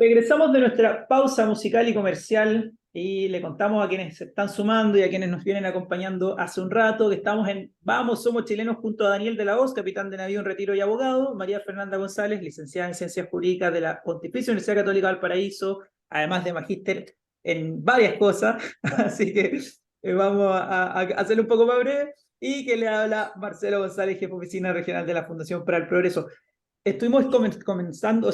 Regresamos de nuestra pausa musical y comercial y le contamos a quienes se están sumando y a quienes nos vienen acompañando hace un rato que estamos en Vamos, Somos Chilenos junto a Daniel de la Hoz, capitán de navío en retiro y abogado, María Fernanda González, licenciada en Ciencias Jurídicas de la Pontificia Universidad Católica del Paraíso, además de magíster en varias cosas, así que vamos a hacerlo un poco más breve, y que le habla Marcelo González, jefe de oficina regional de la Fundación para el Progreso. Estuvimos conversando,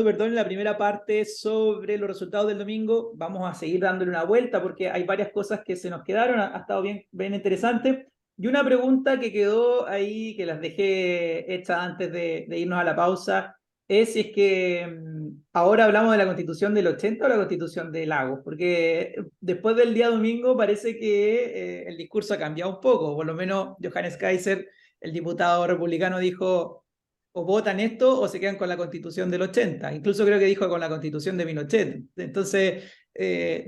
perdón, en la primera parte sobre los resultados del domingo. Vamos a seguir dándole una vuelta porque hay varias cosas que se nos quedaron. Ha estado bien, bien interesante. Y una pregunta que quedó ahí, que las dejé hechas antes de irnos a la pausa, es si es que ahora hablamos de la Constitución del 80 o la Constitución de Lagos, porque después del día domingo parece que el discurso ha cambiado un poco. Por lo menos Johannes Kaiser, el diputado republicano, dijo o votan esto o se quedan con la Constitución del 80. Incluso creo que dijo con la Constitución de Pinochet. Entonces,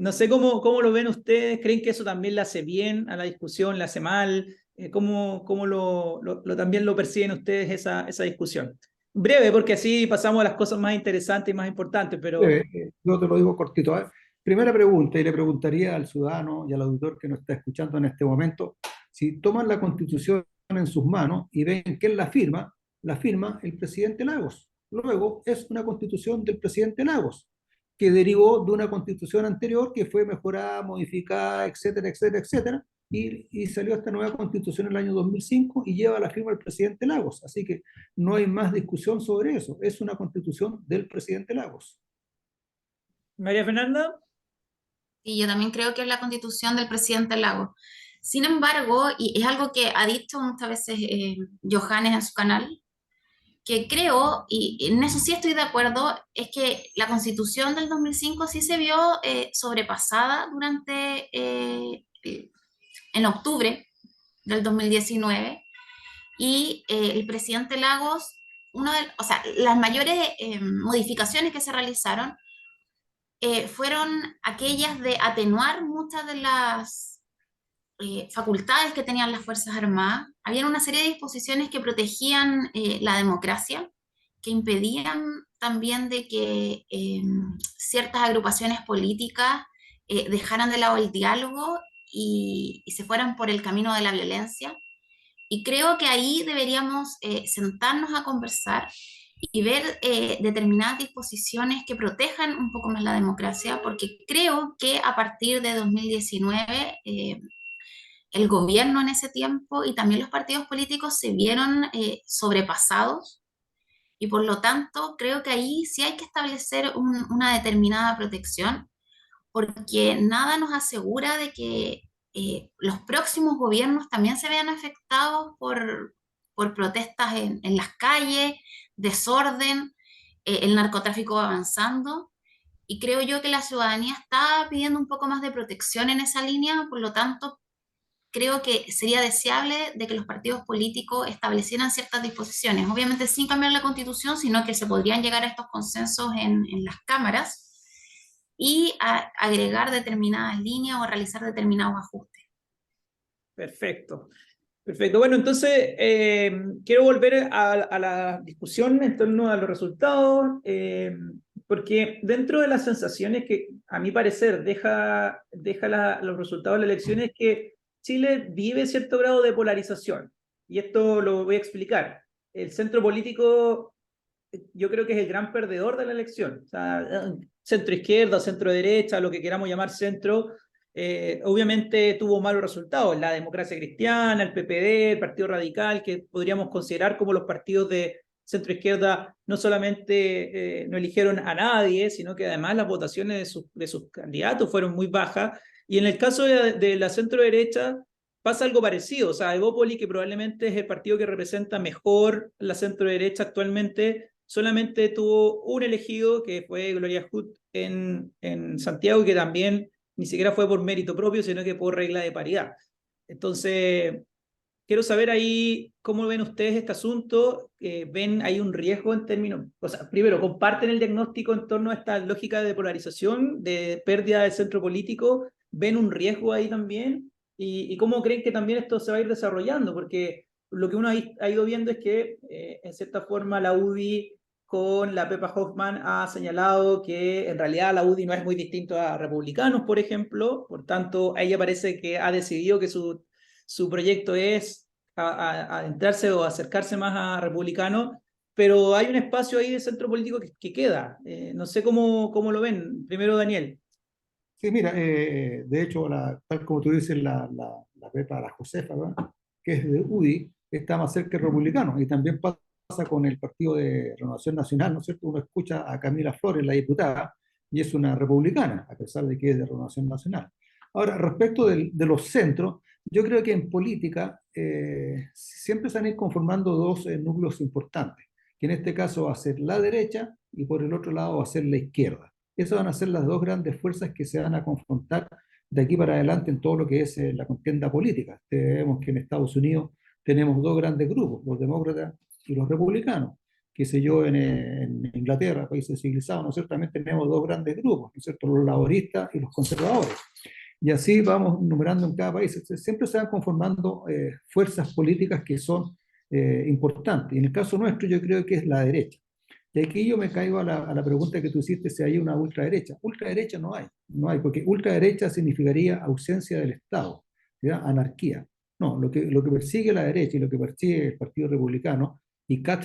no sé cómo lo ven ustedes. ¿Creen que eso también le hace bien a la discusión, le hace mal? ¿Cómo también lo perciben ustedes esa discusión? Breve, porque así pasamos a las cosas más interesantes y más importantes, pero Yo te lo digo cortito. ¿Eh? Primera pregunta, y le preguntaría al ciudadano y al auditor que nos está escuchando en este momento, si toman la Constitución en sus manos y ven quién la firma el presidente Lagos. Luego es una Constitución del presidente Lagos, que derivó de una Constitución anterior que fue mejorada, modificada, etcétera, etcétera, etcétera, y salió esta nueva Constitución en el año 2005 y lleva la firma del presidente Lagos. Así que no hay más discusión sobre eso. Es una Constitución del presidente Lagos. María Fernanda. Y yo también creo que es la constitución del presidente Lago. Sin embargo, y es algo que ha dicho muchas veces Johannes en su canal, que creo, y en eso sí estoy de acuerdo, es que la constitución del 2005 sí se vio sobrepasada en octubre del 2019, y el presidente Lagos, o sea, las mayores modificaciones que se realizaron fueron aquellas de atenuar muchas de las facultades que tenían las Fuerzas Armadas. Había una serie de disposiciones que protegían la democracia, que impedían también de que ciertas agrupaciones políticas dejaran de lado el diálogo y se fueran por el camino de la violencia. Y creo que ahí deberíamos sentarnos a conversar y ver determinadas disposiciones que protejan un poco más la democracia, porque creo que a partir de 2019 el gobierno en ese tiempo y también los partidos políticos se vieron sobrepasados, y por lo tanto creo que ahí sí hay que establecer una determinada protección, porque nada nos asegura de que los próximos gobiernos también se vean afectados por protestas en las calles, desorden, el narcotráfico avanzando. Y creo yo que la ciudadanía está pidiendo un poco más de protección en esa línea. Por lo tanto, creo que sería deseable de que los partidos políticos establecieran ciertas disposiciones, obviamente sin cambiar la constitución, sino que se podrían llegar a estos consensos en las cámaras y agregar determinadas líneas o realizar determinados ajustes. perfecto. Perfecto. Bueno, entonces quiero volver a la discusión en torno a los resultados, porque dentro de las sensaciones que a mi parecer deja los resultados de las elecciones, que Chile vive cierto grado de polarización. Y esto lo voy a explicar. El centro político yo creo que es el gran perdedor de la elección. O sea, centro izquierda, centro derecha, lo que queramos llamar centro, obviamente tuvo malos resultados. La Democracia Cristiana, el PPD, el Partido Radical, que podríamos considerar como los partidos de centro izquierda, no solamente no eligieron a nadie, sino que además las votaciones de sus candidatos fueron muy bajas. Y en el caso de la centro derecha pasa algo parecido. O sea, Evópoli, que probablemente es el partido que representa mejor la centro derecha actualmente, solamente tuvo un elegido, que fue Gloria Hood en Santiago, y que también ni siquiera fue por mérito propio, sino que por regla de paridad. Entonces, quiero saber ahí cómo ven ustedes este asunto. ¿Ven ahí un riesgo en términos? O sea, primero, ¿comparten el diagnóstico en torno a esta lógica de polarización, de pérdida del centro político? ¿Ven un riesgo ahí también? ¿Y cómo creen que también esto se va a ir desarrollando? Porque lo que uno ha ido viendo es que, en cierta forma, la UDI con la Pepa Hoffman ha señalado que en realidad la UDI no es muy distinto a republicanos, por ejemplo, por tanto, a ella parece que ha decidido que su proyecto es adentrarse o acercarse más a republicanos, pero hay un espacio ahí de centro político que queda. No sé cómo lo ven. Primero, Daniel. Sí, mira, de hecho, tal como tú dices, la Pepa, la Josefa, ¿verdad? Que es de UDI, está más cerca del republicano. Y también pasa con el Partido de Renovación Nacional, ¿no es cierto? Uno escucha a Camila Flores, la diputada, y es una republicana, a pesar de que es de Renovación Nacional. Ahora, respecto de los centros, yo creo que en política siempre se han ido conformando dos núcleos importantes, que en este caso va a ser la derecha y por el otro lado va a ser la izquierda. Esas van a ser las dos grandes fuerzas que se van a confrontar de aquí para adelante en todo lo que es la contienda política. Vemos que en Estados Unidos tenemos dos grandes grupos, los demócratas y los republicanos. Qué sé yo, en Inglaterra, países civilizados, ¿no es cierto? También tenemos dos grandes grupos, ¿no es cierto? Los laboristas y los conservadores. Y así vamos numerando en cada país. Siempre se van conformando fuerzas políticas que son importantes. Y en el caso nuestro yo creo que es la derecha. Y aquí yo me caigo a la pregunta que tú hiciste si hay una ultraderecha. Ultraderecha no hay, porque ultraderecha significaría ausencia del Estado, ¿ya? Anarquía. No, lo que persigue la derecha y lo que persigue el Partido Republicano, y Kat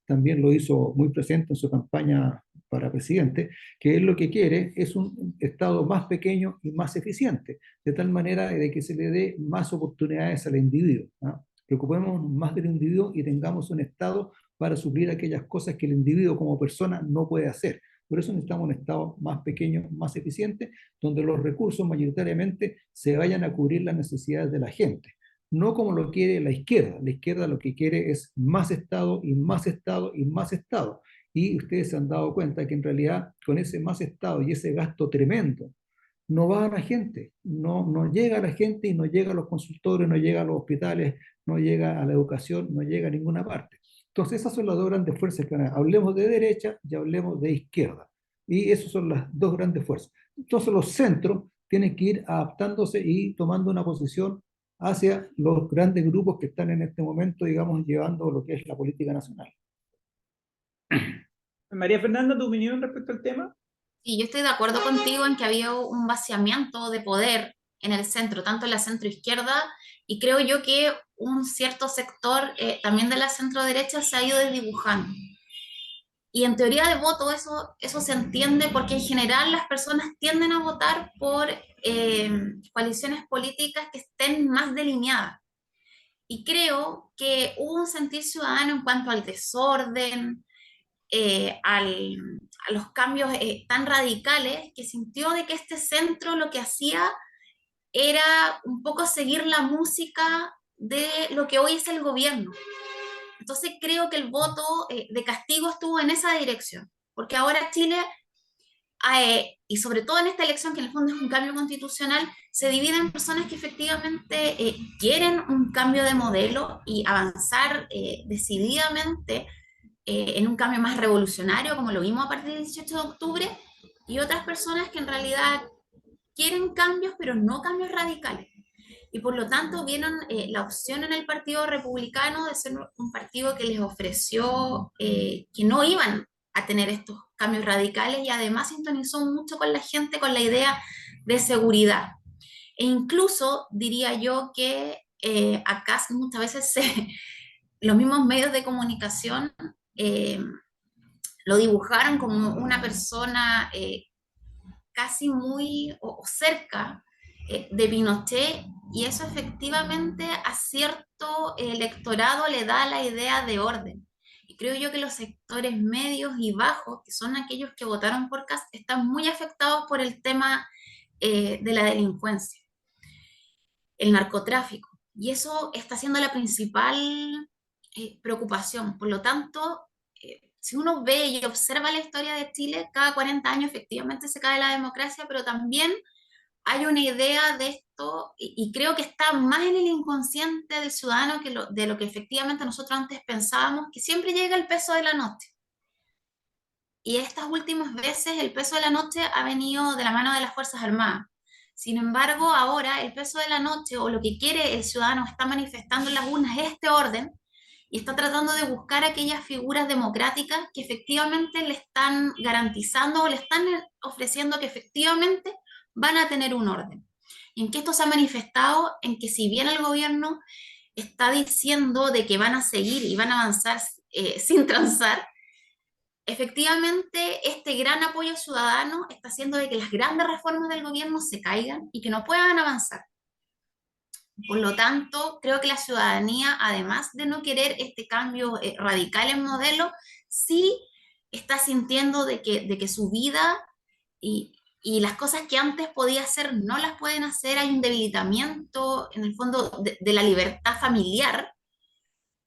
también lo hizo muy presente en su campaña para presidente, que él lo que quiere es un Estado más pequeño y más eficiente, de tal manera de que se le dé más oportunidades al individuo, ¿no? Preocupémonos más del individuo y tengamos un Estado para suplir aquellas cosas que el individuo como persona no puede hacer. Por eso necesitamos un Estado más pequeño, más eficiente, donde los recursos mayoritariamente se vayan a cubrir las necesidades de la gente. No como lo quiere la izquierda. La izquierda lo que quiere es más Estado y más Estado y más Estado. Y ustedes se han dado cuenta que en realidad con ese más Estado y ese gasto tremendo, no va a la gente, no llega a la gente y no llega a los consultorios, no llega a los hospitales, no llega a la educación, no llega a ninguna parte. Entonces esas son las dos grandes fuerzas que van. Hablemos de derecha y hablemos de izquierda. Y esas son las dos grandes fuerzas. Entonces los centros tienen que ir adaptándose y tomando una posición hacia los grandes grupos que están en este momento, digamos, llevando lo que es la política nacional. María Fernanda, ¿tu opinión respecto al tema? Y yo estoy de acuerdo contigo en que había un vaciamiento de poder en el centro, tanto en la centro izquierda, y creo yo que un cierto sector también de la centro derecha se ha ido desdibujando. Y en teoría de voto eso se entiende porque en general las personas tienden a votar por coaliciones políticas que estén más delineadas. Y creo que hubo un sentir ciudadano en cuanto al desorden, a los cambios tan radicales, que sintió de que este centro lo que hacía era un poco seguir la música de lo que hoy es el gobierno. Entonces creo que el voto de castigo estuvo en esa dirección, porque ahora Chile, y sobre todo en esta elección, que en el fondo es un cambio constitucional, se divide en personas que efectivamente quieren un cambio de modelo y avanzar decididamente en un cambio más revolucionario, como lo vimos a partir del 18 de octubre, y otras personas que en realidad quieren cambios, pero no cambios radicales. Y por lo tanto vieron la opción en el Partido Republicano de ser un partido que les ofreció que no iban a tener estos cambios radicales y además sintonizó mucho con la gente con la idea de seguridad. E incluso diría yo que acá muchas veces los mismos medios de comunicación eh, lo dibujaron como una persona casi muy o cerca de Pinochet, y eso efectivamente a cierto electorado le da la idea de orden. Y creo yo que los sectores medios y bajos, que son aquellos que votaron por Kast, están muy afectados por el tema de la delincuencia, el narcotráfico. Y eso está siendo la principal preocupación. Por lo tanto, si uno ve y observa la historia de Chile, cada 40 años efectivamente se cae la democracia, pero también hay una idea de esto, y creo que está más en el inconsciente del ciudadano de lo que efectivamente nosotros antes pensábamos, que siempre llega el peso de la noche. Y estas últimas veces el peso de la noche ha venido de la mano de las Fuerzas Armadas. Sin embargo, ahora el peso de la noche o lo que quiere el ciudadano está manifestando en las urnas este orden, y está tratando de buscar aquellas figuras democráticas que efectivamente le están garantizando o le están ofreciendo que efectivamente van a tener un orden. ¿Y en qué esto se ha manifestado? En que si bien el gobierno está diciendo de que van a seguir y van a avanzar sin transar, efectivamente este gran apoyo ciudadano está haciendo de que las grandes reformas del gobierno se caigan y que no puedan avanzar. Por lo tanto, creo que la ciudadanía, además de no querer este cambio radical en modelo, sí está sintiendo de que su vida y las cosas que antes podía hacer no las pueden hacer. Hay un debilitamiento, en el fondo, de la libertad familiar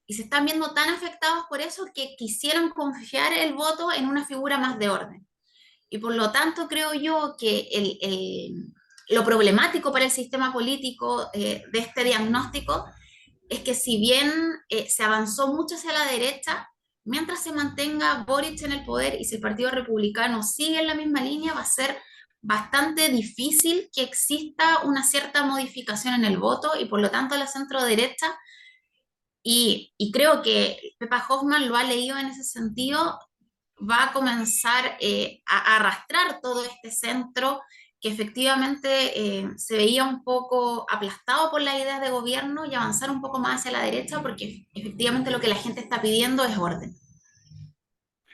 y se están viendo tan afectados por eso que quisieron confiar el voto en una figura más de orden. Y por lo tanto creo yo que lo problemático para el sistema político de este diagnóstico es que si bien se avanzó mucho hacia la derecha, mientras se mantenga Boric en el poder y si el Partido Republicano sigue en la misma línea, va a ser bastante difícil que exista una cierta modificación en el voto y por lo tanto la centro derecha, y creo que Pepa Hoffman lo ha leído en ese sentido, va a comenzar a arrastrar todo este centro que efectivamente se veía un poco aplastado por las ideas de gobierno y avanzar un poco más hacia la derecha porque efectivamente lo que la gente está pidiendo es orden.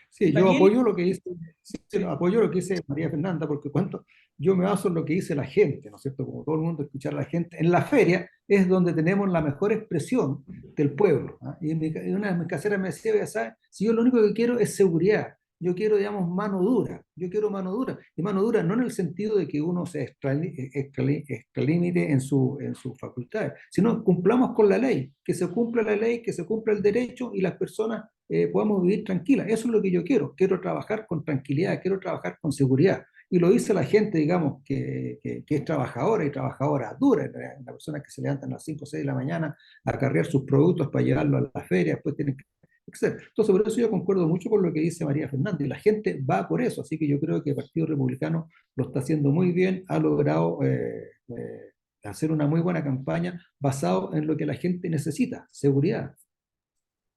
Sí, yo Daniel, apoyo lo que dice, sí, sí, sí. apoyo lo que dice María Fernanda, porque cuento, yo me baso en lo que dice la gente, ¿no es cierto? Como todo el mundo escuchar a la gente. En la feria es donde tenemos la mejor expresión del pueblo. ¿Ah? Y una de mis caseras me decía, ya sabes, si yo lo único que quiero es seguridad, yo quiero, digamos, mano dura, yo quiero mano dura. Y mano dura no en el sentido de que uno se extralimite en sus facultades, sino cumplamos con la ley, que se cumpla la ley, que se cumpla el derecho y las personas podamos vivir tranquilas. Eso es lo que yo quiero. Quiero trabajar con tranquilidad, quiero trabajar con seguridad. Y lo dice la gente, digamos, que es trabajadora y trabajadora dura, la persona que se levantan a las 5 o 6 de la mañana a cargar sus productos para llevarlos a la feria, después tienen que hacer. Entonces, por eso yo concuerdo mucho con lo que dice María Fernández. La gente va por eso, así que yo creo que el Partido Republicano lo está haciendo muy bien, ha logrado hacer una muy buena campaña basado en lo que la gente necesita, seguridad.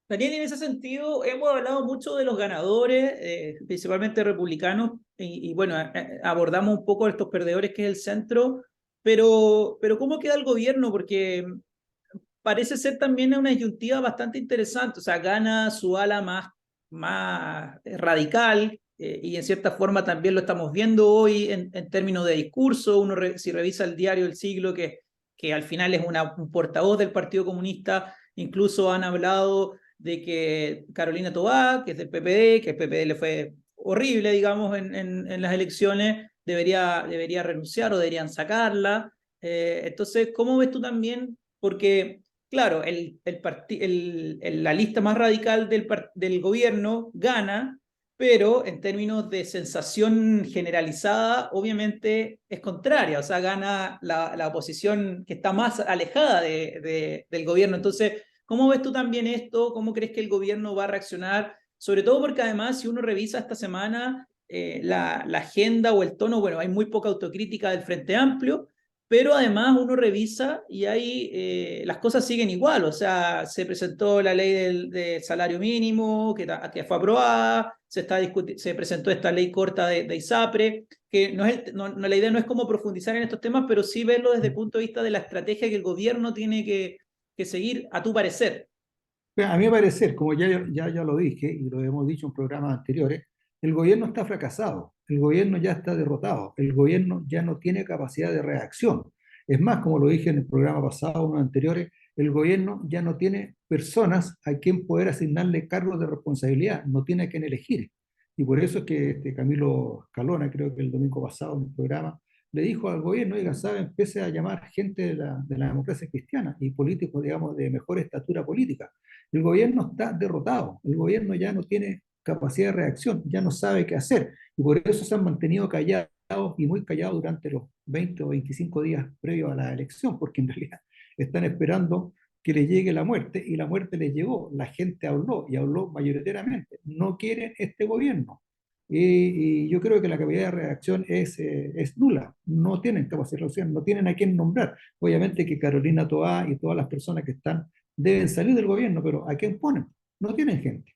Daniel, en ese sentido, hemos hablado mucho de los ganadores, principalmente republicanos, y bueno, abordamos un poco estos perdedores que es el centro, pero ¿cómo queda el gobierno? Porque parece ser también una disyuntiva bastante interesante, o sea, gana su ala más radical, y en cierta forma también lo estamos viendo hoy en términos de discurso. Si revisa el diario El Siglo, que al final es un portavoz del Partido Comunista, incluso han hablado de que Carolina Tobá, que es del PPD, que el PPD le fue horrible, digamos, en las elecciones, debería renunciar o deberían sacarla. Entonces, ¿cómo ves tú también? Porque claro, la lista más radical del gobierno gana, pero en términos de sensación generalizada, obviamente es contraria, o sea, gana la oposición que está más alejada del gobierno. Entonces, ¿cómo ves tú también esto? ¿Cómo crees que el gobierno va a reaccionar? Sobre todo porque además, si uno revisa esta semana la agenda o el tono, bueno, hay muy poca autocrítica del Frente Amplio, pero además uno revisa y ahí las cosas siguen igual, o sea, se presentó la ley del salario mínimo que fue aprobada, se presentó esta ley corta de ISAPRE, que la idea no es como profundizar en estos temas, pero sí verlo desde el punto de vista de la estrategia que el gobierno tiene que seguir, a tu parecer. A mi parecer, como ya lo dije y lo hemos dicho en programas anteriores, el gobierno está fracasado, el gobierno ya está derrotado, el gobierno ya no tiene capacidad de reacción. Es más, como lo dije en el programa pasado, unos anteriores, el gobierno ya no tiene personas a quien poder asignarle cargos de responsabilidad, no tiene a quien elegir. Y por eso es que Camilo Escalona, creo que el domingo pasado en el programa, le dijo al gobierno, oiga, ¿sabe? Empiece a llamar gente de la democracia cristiana y políticos, digamos, de mejor estatura política. El gobierno está derrotado, el gobierno ya no tiene capacidad de reacción, ya no sabe qué hacer, y por eso se han mantenido callados y muy callados durante los 20 o 25 días previos a la elección, porque en realidad están esperando que les llegue la muerte, y la muerte les llegó. La gente habló, y habló mayoritariamente. No quieren este gobierno. Y yo creo que la capacidad de reacción es nula. No tienen capacidad de reacción, no tienen a quién nombrar. Obviamente que Carolina Toá y todas las personas que están deben salir del gobierno, pero ¿a quién ponen? No tienen gente.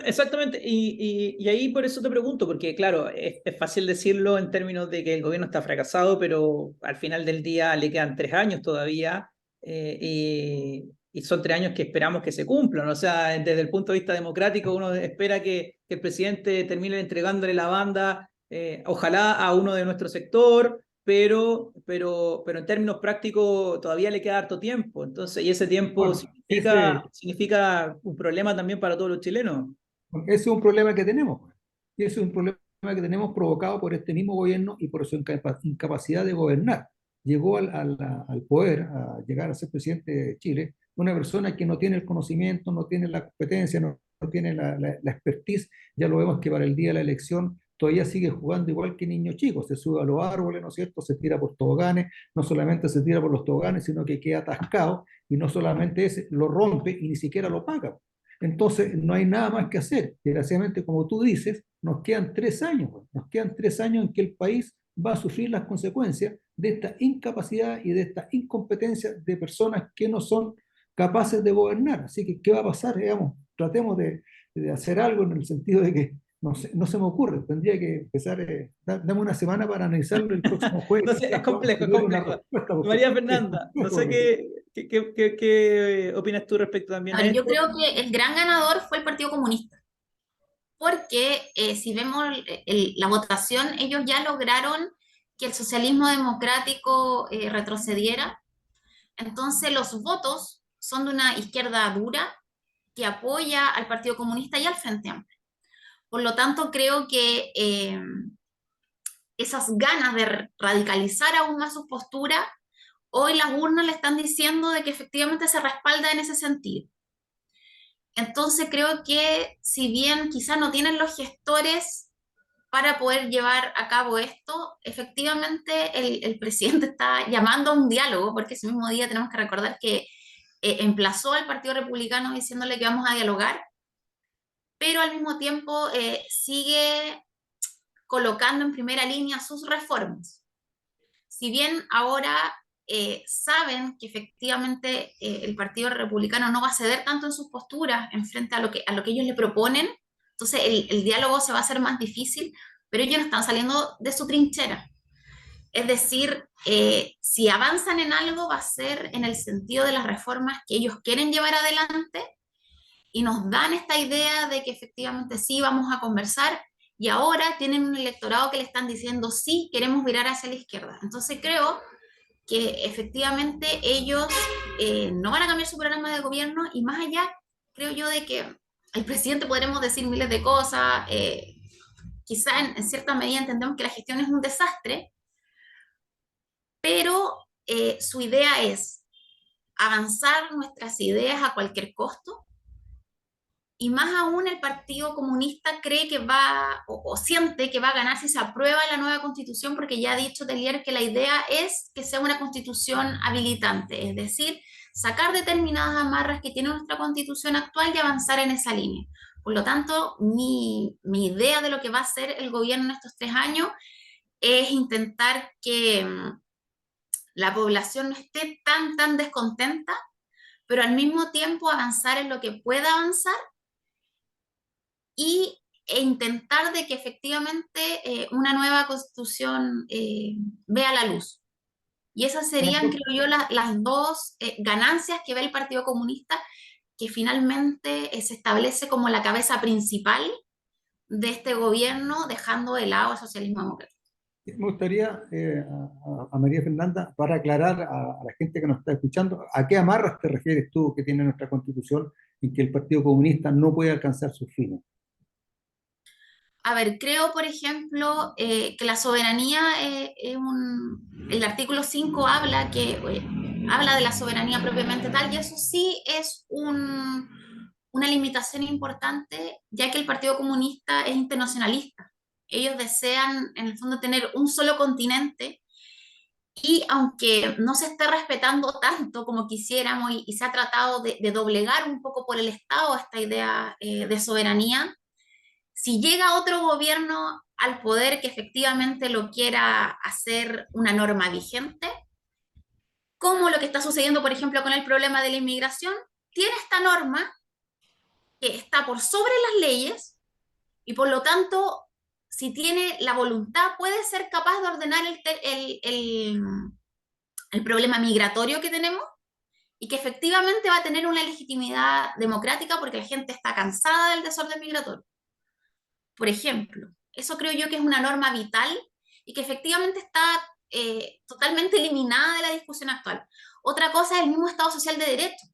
Exactamente, y ahí por eso te pregunto, porque claro, es fácil decirlo en términos de que el gobierno está fracasado, pero al final del día le quedan 3 años todavía, y son 3 años que esperamos que se cumplan. O sea, desde el punto de vista democrático, uno espera que el presidente termine entregándole la banda, ojalá a uno de nuestro sector, pero en términos prácticos todavía le queda harto tiempo. Entonces, y ese tiempo Bueno, significa un problema también para todos los chilenos. ese es un problema que tenemos. Pues. Y ese es un problema que tenemos provocado por este mismo gobierno y por su incapacidad de gobernar. Llegó al poder, a llegar a ser presidente de Chile, una persona que no tiene el conocimiento, no tiene la competencia, no tiene la expertise. Ya lo vemos que para el día de la elección todavía sigue jugando igual que niño chico, se sube a los árboles, ¿no es cierto? Se tira por toboganes, no solamente se tira por los toboganes, sino que queda atascado y no solamente ese, lo rompe y ni siquiera lo paga. Entonces, no hay nada más que hacer. Desgraciadamente, como tú dices, nos quedan 3 años. Nos quedan 3 años en que el país va a sufrir las consecuencias de esta incapacidad y de esta incompetencia de personas que no son capaces de gobernar. Así que, ¿qué va a pasar? Digamos, tratemos de hacer algo en el sentido de que no se me ocurre. Tendría que empezar, dame una semana para analizarlo el próximo jueves. No sé, es Vamos a complejo, es tener una complejo. respuesta, porque María es Fernanda, no complejo. sé qué opinas tú respecto A también a ver, yo esto. creo que el gran ganador fue el Partido Comunista, porque si vemos la votación, ellos ya lograron que el socialismo democrático retrocediera. Entonces los votos son de una izquierda dura que apoya al Partido Comunista y al Frente Amplio. Por lo tanto, creo que esas ganas de radicalizar aún más su postura, hoy las urnas le están diciendo de que efectivamente se respalda en ese sentido. Entonces creo que si bien quizás no tienen los gestores para poder llevar a cabo esto, efectivamente el presidente está llamando a un diálogo, porque ese mismo día tenemos que recordar que emplazó al Partido Republicano diciéndole que vamos a dialogar, pero al mismo tiempo sigue colocando en primera línea sus reformas. Si bien ahora saben que efectivamente el Partido Republicano no va a ceder tanto en sus posturas en frente a lo que ellos le proponen, entonces el diálogo se va a hacer más difícil, pero ellos no están saliendo de su trinchera. Es decir, si avanzan en algo va a ser en el sentido de las reformas que ellos quieren llevar adelante y nos dan esta idea de que efectivamente sí vamos a conversar y ahora tienen un electorado que le están diciendo sí, queremos virar hacia la izquierda. Entonces creo que efectivamente ellos no van a cambiar su programa de gobierno y más allá, creo yo, de que el presidente podremos decir miles de cosas, quizá en cierta medida entendemos que la gestión es un desastre, pero su idea es avanzar nuestras ideas a cualquier costo. Y más aún el Partido Comunista cree que va o siente que va a ganar si se aprueba la nueva constitución, porque ya ha dicho Tellier que la idea es que sea una constitución habilitante, es decir, sacar determinadas amarras que tiene nuestra constitución actual y avanzar en esa línea. Por lo tanto, mi idea de lo que va a hacer el gobierno en estos 3 años es intentar que la población no esté tan descontenta, pero al mismo tiempo avanzar en lo que pueda avanzar e intentar de que efectivamente una nueva constitución vea la luz. Y esas serían, creo yo, las dos ganancias que ve el Partido Comunista, que finalmente se establece como la cabeza principal de este gobierno, dejando de lado el socialismo democrático. Me gustaría, a María Fernanda, para aclarar a la gente que nos está escuchando, ¿a qué amarras te refieres tú que tiene nuestra Constitución en que el Partido Comunista no puede alcanzar sus fines? A ver, creo, por ejemplo, que la soberanía el artículo 5 habla de la soberanía propiamente tal, y eso sí es una limitación importante, ya que el Partido Comunista es internacionalista. Ellos desean, en el fondo, tener un solo continente, y aunque no se esté respetando tanto como quisiéramos, y se ha tratado de doblegar un poco por el Estado esta idea de soberanía, si llega otro gobierno al poder que efectivamente lo quiera hacer una norma vigente, como lo que está sucediendo, por ejemplo, con el problema de la inmigración, tiene esta norma que está por sobre las leyes y por lo tanto, si tiene la voluntad, puede ser capaz de ordenar el problema migratorio que tenemos y que efectivamente va a tener una legitimidad democrática porque la gente está cansada del desorden migratorio. Por ejemplo, eso creo yo que es una norma vital y que efectivamente está totalmente eliminada de la discusión actual. Otra cosa es el mismo Estado Social de Derecho,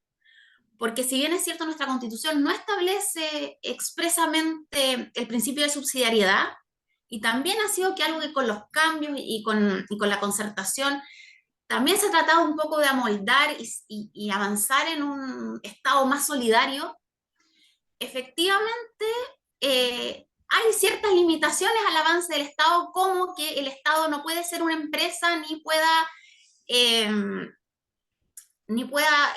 porque si bien es cierto nuestra Constitución no establece expresamente el principio de subsidiariedad, y también ha sido que algo que con los cambios y con la concertación también se ha tratado un poco de amoldar y avanzar en un Estado más solidario, efectivamente hay ciertas limitaciones al avance del Estado, como que el Estado no puede ser una empresa eh, ni pueda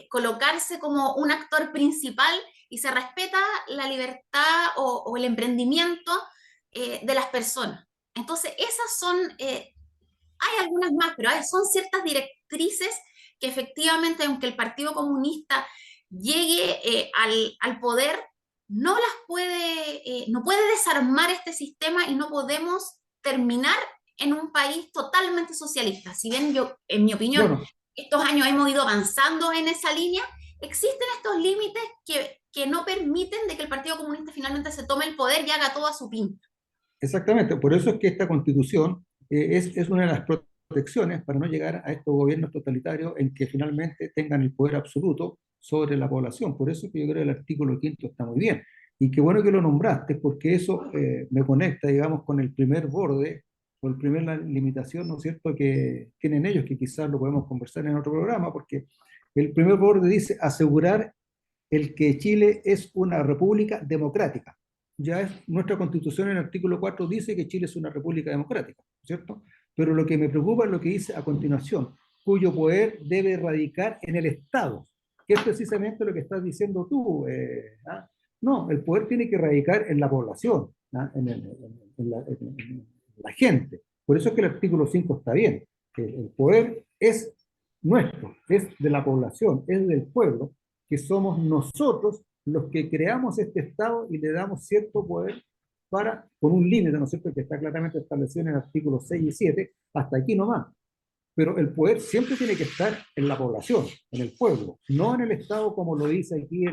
colocarse como un actor principal y se respeta la libertad o el emprendimiento de las personas. Entonces, esas son, hay algunas más, pero son ciertas directrices que efectivamente, aunque el Partido Comunista llegue al poder, no puede desarmar este sistema y no podemos terminar en un país totalmente socialista. Si bien yo, en mi opinión, Bueno, estos años hemos ido avanzando en esa línea, existen estos límites que no permiten de que el Partido Comunista finalmente se tome el poder y haga todo a su pinta. exactamente, por eso es que esta constitución es una de las protecciones para no llegar a estos gobiernos totalitarios en que finalmente tengan el poder absoluto sobre la población. Por eso es que yo creo que el artículo 5 está muy bien. Y qué bueno que lo nombraste, porque eso me conecta, digamos, con el primer borde, o el primer la limitación, ¿no es cierto?, que tienen ellos, que quizás lo podemos conversar en otro programa, porque el primer borde dice asegurar el que Chile es una república democrática. Ya es nuestra constitución en el artículo 4 dice que Chile es una república democrática, ¿cierto? Pero lo que me preocupa es lo que dice a continuación, cuyo poder debe radicar en el Estado, que es precisamente lo que estás diciendo tú. ¿Ah? No, el poder tiene que radicar en la población, ¿ah? En la gente. Por eso es que el artículo 5 está bien, que el poder es nuestro, es de la población, es del pueblo, que somos nosotros los que creamos este Estado y le damos cierto poder para, con un límite, ¿no es cierto?, que está claramente establecido en el artículo 6 y 7, hasta aquí nomás. Pero el poder siempre tiene que estar en la población, en el pueblo, no en el Estado como lo dice aquí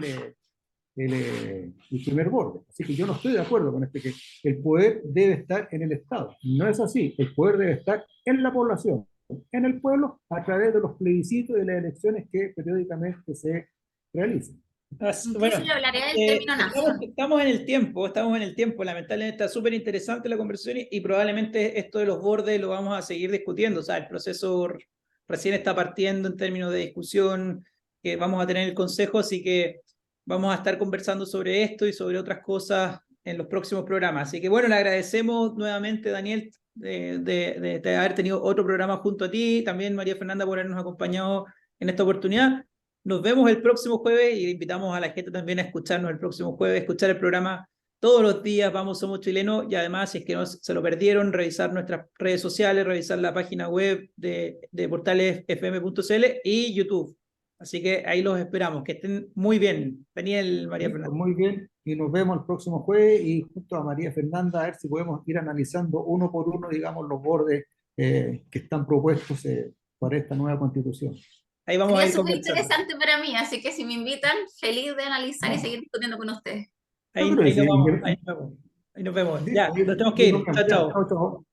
el primer borde. Así que yo no estoy de acuerdo con que el poder debe estar en el Estado. No es así, el poder debe estar en la población, en el pueblo, a través de los plebiscitos y de las elecciones que periódicamente se realizan. Bueno, Incluso yo hablaré del término nación. estamos en el tiempo, lamentablemente está súper interesante la conversación y probablemente esto de los bordes lo vamos a seguir discutiendo, o sea, el proceso recién está partiendo en términos de discusión, que vamos a tener el consejo, así que vamos a estar conversando sobre esto y sobre otras cosas en los próximos programas. Así que bueno, le agradecemos nuevamente, Daniel, de haber tenido otro programa junto a ti, también María Fernanda por habernos acompañado en esta oportunidad. Nos vemos el próximo jueves y invitamos a la gente también a escucharnos el próximo jueves, escuchar el programa todos los días, Vamos Somos Chilenos, y además, si es que no se lo perdieron, revisar nuestras redes sociales, revisar la página web de portalesfm.cl y YouTube. Así que ahí los esperamos, que estén muy bien. Daniel, María Listo, Fernanda. muy bien, y nos vemos el próximo jueves y junto a María Fernanda a ver si podemos ir analizando uno por uno, digamos, los bordes que están propuestos para esta nueva constitución. Ahí vamos a Sería ir súper conversando. interesante para mí, así que si me invitan, feliz de analizar y seguir discutiendo con ustedes. Yo creo que sí. Ahí nos vemos. Ya, Listo, nos tenemos que y nos ir. vemos. Chao, Ya, chao. chao, chao.